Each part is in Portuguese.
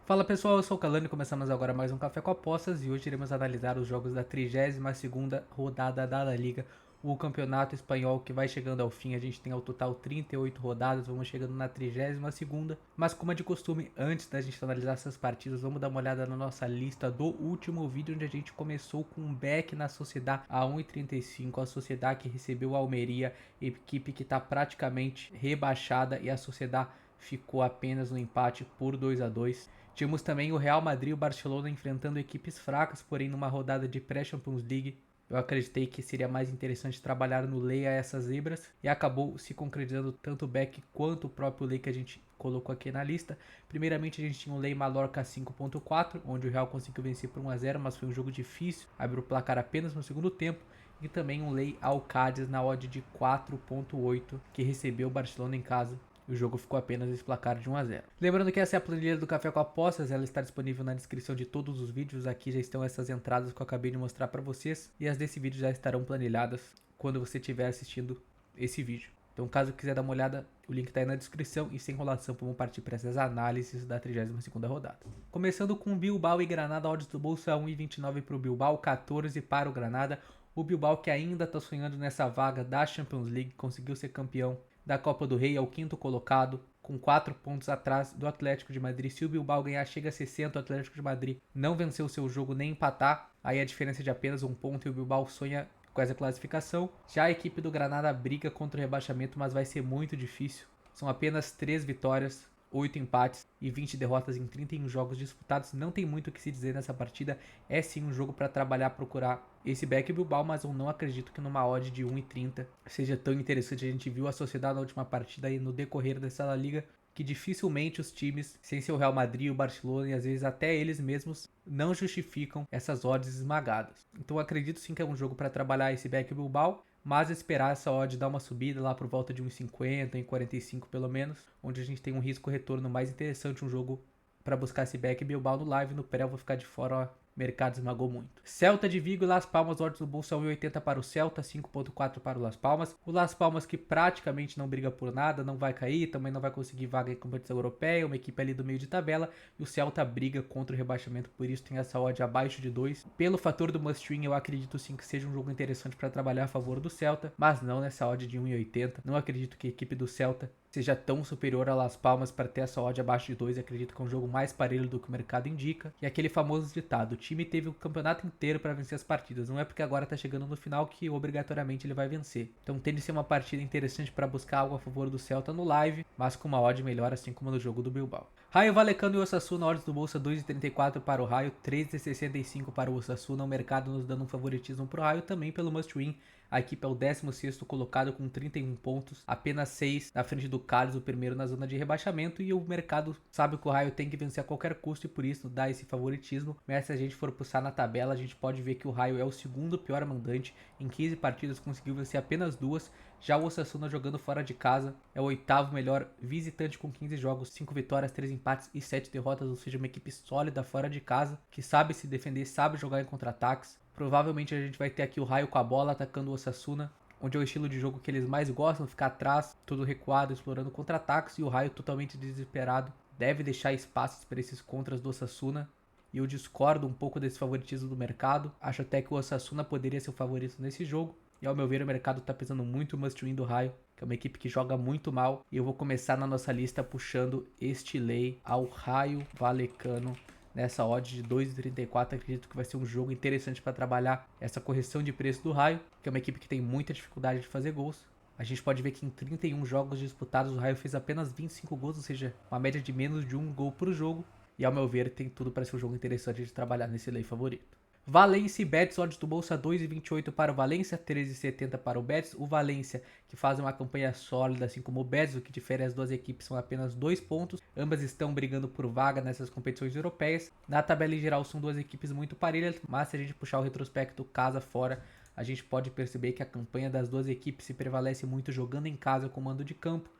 Fala pessoal, eu sou o Calani e começamos agora mais um Café com Apostas e hoje iremos analisar os jogos da 32ª rodada da La Liga, o campeonato espanhol que vai chegando ao fim. A gente tem ao total 38 rodadas, vamos chegando na 32ª, mas como é de costume, antes da gente analisar essas partidas, vamos dar uma olhada na nossa lista do último vídeo, onde a gente começou com um back na Sociedad a 1,35, a Sociedad que recebeu o Almeria, equipe que está praticamente rebaixada, e a Sociedad ficou apenas no empate por 2-2. Tínhamos também o Real Madrid e o Barcelona enfrentando equipes fracas, porém numa rodada de pré-Champions League. Eu acreditei que seria mais interessante trabalhar no Lei a essas zebras e acabou se concretizando tanto o Beck quanto o próprio Lei que a gente colocou aqui na lista. Primeiramente a gente tinha o Lei Mallorca 5.4, onde o Real conseguiu vencer por 1-0, mas foi um jogo difícil, abriu o placar apenas no segundo tempo. E também um Lei ao Cádiz na odd de 4.8, que recebeu o Barcelona em casa. O jogo ficou apenas esse placar de 1-0. Lembrando que essa é a planilha do Café com Apostas, ela está disponível na descrição de todos os vídeos. Aqui já estão essas entradas que eu acabei de mostrar para vocês, e as desse vídeo já estarão planilhadas quando você estiver assistindo esse vídeo. Então, caso quiser dar uma olhada, o link está aí na descrição, e sem enrolação, vamos partir para essas análises da 32ª rodada. Começando com Bilbao e Granada, odds do bolso a 1,29 para o Bilbao, 14 para o Granada. O Bilbao, que ainda está sonhando nessa vaga da Champions League, conseguiu ser campeão da Copa do Rei, é o quinto colocado, com 4 pontos atrás do Atlético de Madrid. Se o Bilbao ganhar, chega a 60, o Atlético de Madrid não venceu o seu jogo nem empatar, aí a diferença é de apenas um ponto e o Bilbao sonha com essa classificação. Já a equipe do Granada briga contra o rebaixamento, mas vai ser muito difícil. São apenas 3 vitórias, 8 empates e 20 derrotas em 31 jogos disputados. Não tem muito o que se dizer nessa partida. É sim um jogo para trabalhar, procurar esse back Bilbao, mas eu não acredito que numa odd de 1,30 seja tão interessante. A gente viu a Sociedade na última partida e no decorrer dessa La Liga que dificilmente os times, sem ser o Real Madrid, o Barcelona e às vezes até eles mesmos, não justificam essas odds esmagadas. Então eu acredito sim que é um jogo para trabalhar esse back Bilbao, mas esperar essa odd dar uma subida lá por volta de 1,50, 1,45 pelo menos, onde a gente tem um risco-retorno mais interessante, um jogo para buscar esse back Bilbao no live. No pré eu vou ficar de fora, ó. O mercado esmagou muito. Celta de Vigo e Las Palmas, odds do bolso a 1,80 para o Celta, 5.4 para o Las Palmas. O Las Palmas que praticamente não briga por nada, não vai cair, também não vai conseguir vaga em competição europeia, uma equipe ali do meio de tabela. E o Celta briga contra o rebaixamento, por isso tem essa odd abaixo de 2. Pelo fator do must-win, eu acredito sim que seja um jogo interessante para trabalhar a favor do Celta, mas não nessa odd de 1,80. Não acredito que a equipe do Celta seja tão superior a Las Palmas para ter essa odd abaixo de 2. Acredito que é um jogo mais parelho do que o mercado indica. E aquele famoso ditado: o time teve o campeonato inteiro para vencer as partidas, não é porque agora tá chegando no final que obrigatoriamente ele vai vencer. Então tende a ser uma partida interessante para buscar algo a favor do Celta no live, mas com uma odd melhor, assim como no jogo do Bilbao. Raio Vallecano e Osasuna, odds do bolsa 2,34 para o Raio, 3,65 para o Osasuna. O mercado nos dando um favoritismo para o Raio, também pelo must win. A equipe é o 16º colocado com 31 pontos, apenas 6 na frente do Cádiz, o primeiro na zona de rebaixamento, e o mercado sabe que o Raio tem que vencer a qualquer custo e por isso dá esse favoritismo. Mas se a gente for puxar na tabela, a gente pode ver que o Raio é o segundo pior mandante, em 15 partidas conseguiu vencer apenas 2. Já o Osasuna, jogando fora de casa, é o 8º melhor visitante com 15 jogos, 5 vitórias, 3 empates e 7 derrotas, ou seja, uma equipe sólida fora de casa, que sabe se defender, sabe jogar em contra-ataques. Provavelmente a gente vai ter aqui o Raio com a bola atacando o Osasuna, onde é o estilo de jogo que eles mais gostam, ficar atrás, todo recuado, explorando contra-ataques, e o Raio totalmente desesperado deve deixar espaços para esses contras do Osasuna. E eu discordo um pouco desse favoritismo do mercado, acho até que o Osasuna poderia ser o favorito nesse jogo. E ao meu ver, o mercado tá pesando muito o must-win do Raio, que é uma equipe que joga muito mal. E eu vou começar na nossa lista puxando este lei ao Raio Vallecano nessa odd de 2,34. Acredito que vai ser um jogo interessante para trabalhar essa correção de preço do Raio, que é uma equipe que tem muita dificuldade de fazer gols. A gente pode ver que em 31 jogos disputados o Raio fez apenas 25 gols, ou seja, uma média de menos de um gol por jogo. E ao meu ver, tem tudo para ser um jogo interessante de trabalhar nesse lei favorito. Valência e Betis, odds do bolsa 2,28 para o Valência, 13,70 para o Betis. O Valência, que faz uma campanha sólida, assim como o Betis, o que difere as duas equipes são apenas 2 pontos. Ambas estão brigando por vaga nessas competições europeias. Na tabela em geral são duas equipes muito parelhas, mas se a gente puxar o retrospecto casa fora, a gente pode perceber que a campanha das duas equipes se prevalece muito jogando em casa com mando de campo,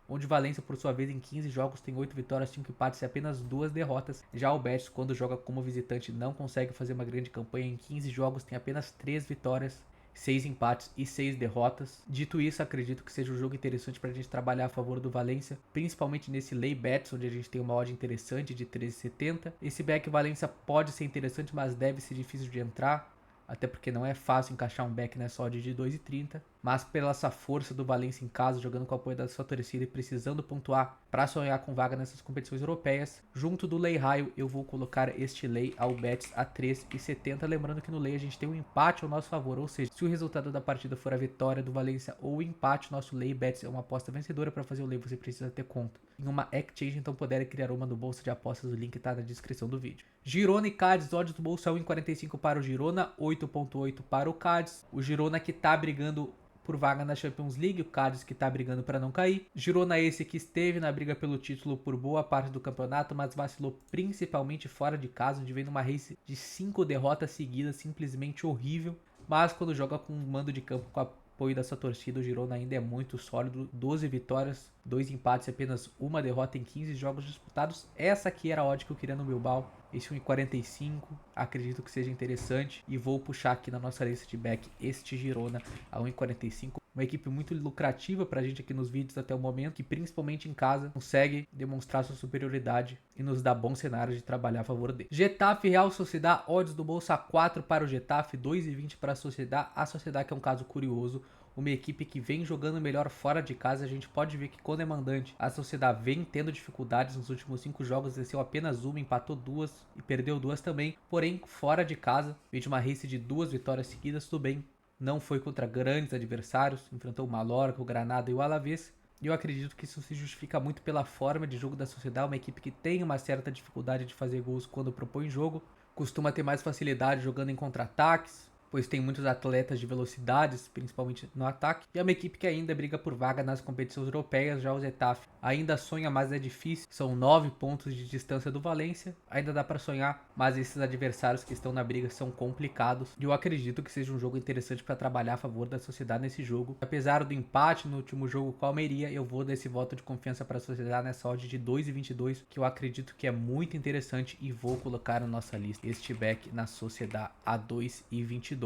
onde o Valência, por sua vez, em 15 jogos tem 8 vitórias, 5 empates e apenas 2 derrotas. Já o Betis, quando joga como visitante, não consegue fazer uma grande campanha. Em 15 jogos tem apenas 3 vitórias 6 empates e 6 derrotas. Dito isso, acredito que seja um jogo interessante para a gente trabalhar a favor do Valência, principalmente nesse lay bets, onde a gente tem uma odd interessante de 13,70. Esse back Valência pode ser interessante, mas deve ser difícil de entrar, até porque não é fácil encaixar um back nessa odd de 2,30. Mas pela essa força do Valência em casa, jogando com o apoio da sua torcida e precisando pontuar para sonhar com vaga nessas competições europeias, junto do lay raio eu vou colocar este lay ao bets a 3,70. Lembrando que no lay a gente tem um empate ao nosso favor, ou seja, se o resultado da partida for a vitória do Valência ou o empate, nosso lay bets é uma aposta vencedora. Para fazer o lay você precisa ter conta em uma exchange, então puder criar uma no bolsa de apostas, o link está na descrição do vídeo. Girona e Cádiz, odds do bolsa 1,45 para o Girona, 8,8 para o Cádiz. O Girona que tá brigando por vaga na Champions League, o Cádiz que tá brigando para não cair. Girona esse que esteve na briga pelo título por boa parte do campeonato, mas vacilou principalmente fora de casa, onde vem numa race de 5 derrotas seguidas, simplesmente horrível. Mas quando joga com um mando de campo com apoio da sua torcida, o Girona ainda é muito sólido, 12 vitórias, 2 empates e apenas uma derrota em 15 jogos disputados. Essa aqui era a odd que eu queria no Bilbao, esse 1,45, acredito que seja interessante e vou puxar aqui na nossa lista de back este Girona a 1,45. Uma equipe muito lucrativa pra gente aqui nos vídeos até o momento, que principalmente em casa consegue demonstrar sua superioridade e nos dá bons cenários de trabalhar a favor dele. Getafe Real Sociedad, odds do bolsa 4 para o Getafe, 2,20 para a Sociedad. A Sociedad que é um caso curioso, uma equipe que vem jogando melhor fora de casa. A gente pode ver que quando é mandante, a Sociedad vem tendo dificuldades nos últimos 5 jogos, venceu apenas uma, empatou 2 e perdeu 2 também. Porém, fora de casa, veio de uma race de 2 vitórias seguidas, tudo bem. Não foi contra grandes adversários, enfrentou o Mallorca, o Granada e o Alavés. E eu acredito que isso se justifica muito pela forma de jogo da Sociedad, uma equipe que tem uma certa dificuldade de fazer gols quando propõe jogo, costuma ter mais facilidade jogando em contra-ataques, pois tem muitos atletas de velocidades, principalmente no ataque, e é uma equipe que ainda briga por vaga nas competições europeias. Já o Getafe ainda sonha, mas é difícil, são 9 pontos de distância do Valência, ainda dá para sonhar, mas esses adversários que estão na briga são complicados, e eu acredito que seja um jogo interessante para trabalhar a favor da Sociedad nesse jogo. Apesar do empate no último jogo com a Almeria, eu vou dar esse voto de confiança para a Sociedad nessa odd de 2,22, que eu acredito que é muito interessante e vou colocar na nossa lista este back na Sociedad a 2,22.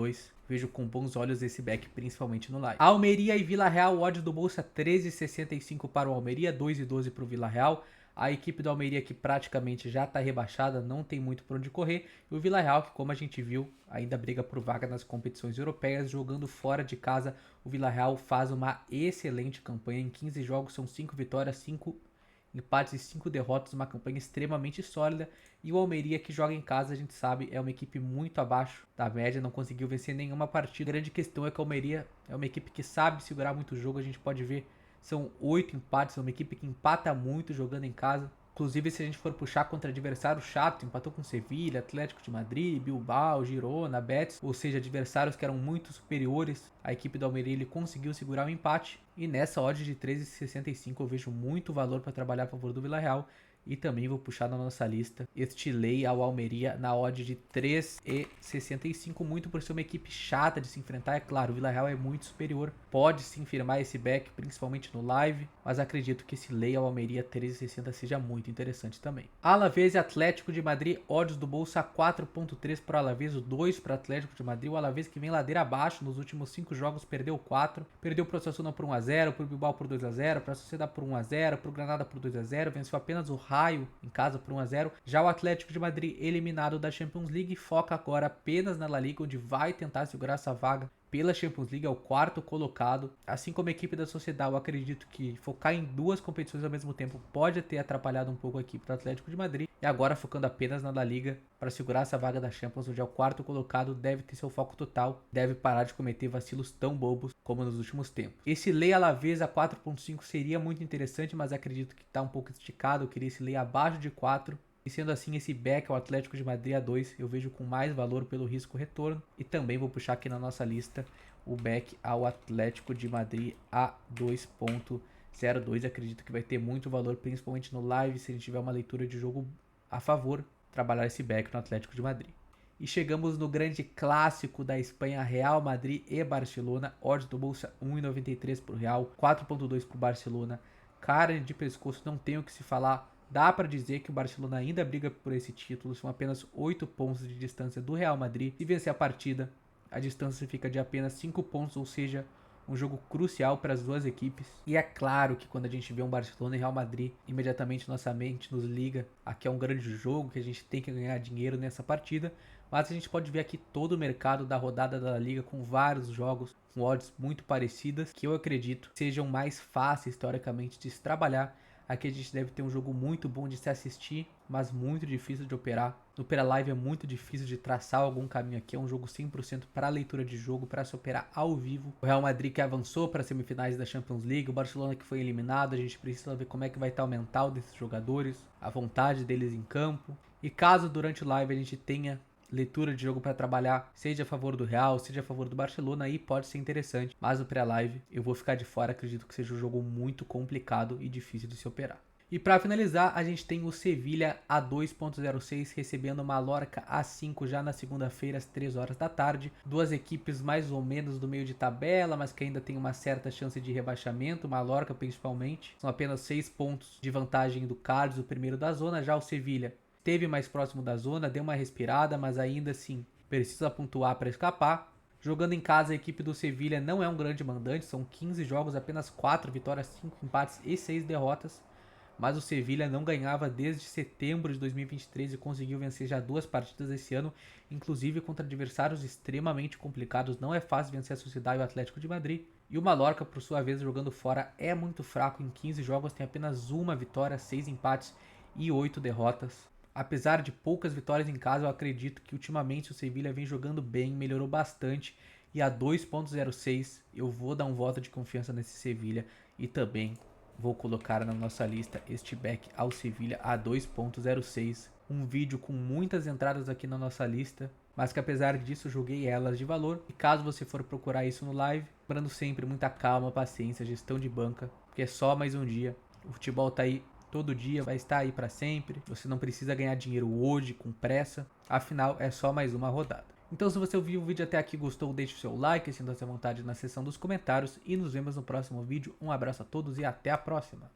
Vejo com bons olhos esse back, principalmente no live. Almeria e Vila Real, odds do bolsa 13,65 para o Almeria, 2,12 para o Vila Real. A equipe do Almeria que praticamente já está rebaixada, não tem muito por onde correr. E o Vila Real que, como a gente viu, ainda briga por vaga nas competições europeias, jogando fora de casa. O Vila Real faz uma excelente campanha, em 15 jogos são 5 vitórias, 5 empates e 5 derrotas, uma campanha extremamente sólida. E o Almeria que joga em casa, a gente sabe, é uma equipe muito abaixo da média, não conseguiu vencer nenhuma partida. A grande questão é que o Almeria é uma equipe que sabe segurar muito o jogo, a gente pode ver, são 8 empates, é uma equipe que empata muito jogando em casa. Inclusive, se a gente for puxar contra adversário chato, empatou com Sevilha, Atlético de Madrid, Bilbao, Girona, Betis, ou seja, adversários que eram muito superiores à equipe do Almeria, ele conseguiu segurar o empate. E nessa odd de 13,65 eu vejo muito valor para trabalhar a favor do Vila Real. E também vou puxar na nossa lista este lay ao Almeria na odd de 3,65, muito por ser uma equipe chata de se enfrentar. É claro, o Vila Real é muito superior, pode sim firmar esse back, principalmente no live, mas acredito que esse lay ao Almeria 13,60 seja muito interessante também. Alavés e Atlético de Madrid, odds do bolsa 4,3 para o Alavés, 2 para o Atlético de Madrid. O Alavés que vem ladeira abaixo, nos últimos 5 jogos perdeu 4, perdeu para o Osasuna por 1-0, para o Bilbao por 2-0, para a Sociedad por 1-0, para o Granada por 2-0, venceu apenas o Raio em casa por 1-0. Já o Atlético de Madrid, eliminado da Champions League, foca agora apenas na La Liga, onde vai tentar segurar essa vaga pela Champions League, é o 4º colocado. Assim como a equipe da Sociedad, eu acredito que focar em 2 competições ao mesmo tempo pode ter atrapalhado um pouco a equipe do Atlético de Madrid. E agora focando apenas na La Liga para segurar essa vaga da Champions, onde é o 4º colocado, deve ter seu foco total, deve parar de cometer vacilos tão bobos como nos últimos tempos. Esse lay Alavés a 4,5 seria muito interessante, mas acredito que está um pouco esticado, eu queria esse lay abaixo de 4. E sendo assim, esse back ao Atlético de Madrid a 2 eu vejo com mais valor pelo risco-retorno. E também vou puxar aqui na nossa lista o back ao Atlético de Madrid a 2,02. Acredito que vai ter muito valor, principalmente no live, se a gente tiver uma leitura de jogo a favor, trabalhar esse back no Atlético de Madrid. E chegamos no grande clássico da Espanha, Real Madrid e Barcelona. Odds do bolsa 1,93 para o Real, 4,2 para o Barcelona. Carne de pescoço, não tem o que se falar. Dá para dizer que o Barcelona ainda briga por esse título, são apenas 8 pontos de distância do Real Madrid. Se vencer a partida, A distância fica de apenas 5 pontos, ou seja, um jogo crucial para as duas equipes. E é claro que quando a gente vê um Barcelona e Real Madrid, imediatamente nossa mente nos liga, aqui é um grande jogo, que a gente tem que ganhar dinheiro nessa partida. Mas a gente pode ver aqui todo o mercado da rodada da Liga com vários jogos com odds muito parecidas, que eu acredito sejam mais fáceis teoricamente de se trabalhar. Aqui a gente deve ter um jogo muito bom de se assistir, mas muito difícil de operar. No Opera Live é muito difícil de traçar algum caminho aqui. É um jogo 100% para leitura de jogo, para se operar ao vivo. O Real Madrid que avançou para as semifinais da Champions League, o Barcelona que foi eliminado. A gente precisa ver como é que vai estar o mental desses jogadores, a vontade deles em campo. E caso durante o live a gente tenha leitura de jogo para trabalhar, seja a favor do Real, seja a favor do Barcelona, aí pode ser interessante. Mas no pré-live eu vou ficar de fora, acredito que seja um jogo muito complicado e difícil de se operar. E para finalizar, a gente tem o Sevilha a 2.06 recebendo o Mallorca a 5 já na segunda-feira às 3 horas da tarde. Duas equipes mais ou menos do meio de tabela, mas que ainda tem uma certa chance de rebaixamento, o Mallorca principalmente. São apenas 6 pontos de vantagem do Cádiz, o primeiro da zona. Já o Sevilha esteve mais próximo da zona, deu uma respirada, mas ainda assim precisa pontuar para escapar. Jogando em casa, a equipe do Sevilha não é um grande mandante, são 15 jogos, apenas 4 vitórias, 5 empates e 6 derrotas. Mas o Sevilha não ganhava desde setembro de 2023 e conseguiu vencer já 2 partidas esse ano, inclusive contra adversários extremamente complicados. Não é fácil vencer a Sociedade e o Atlético de Madrid. E o Mallorca, por sua vez, jogando fora, é muito fraco. Em 15 jogos tem apenas 1 vitória, 6 empates e 8 derrotas. Apesar de poucas vitórias em casa, eu acredito que ultimamente o Sevilha vem jogando bem, melhorou bastante. E a 2.06 eu vou dar um voto de confiança nesse Sevilha e também vou colocar na nossa lista este back ao Sevilha a 2.06. Um vídeo com muitas entradas aqui na nossa lista, mas que apesar disso joguei elas de valor. E caso você for procurar isso no live, lembrando sempre muita calma, paciência, gestão de banca, porque é só mais um dia. O futebol tá aí todo dia, vai estar aí para sempre. Você não precisa ganhar dinheiro hoje com pressa, afinal é só mais uma rodada. Então se você viu o vídeo até aqui, gostou, deixe o seu like, sinta-se à vontade na seção dos comentários e nos vemos no próximo vídeo. Um abraço a todos e até a próxima!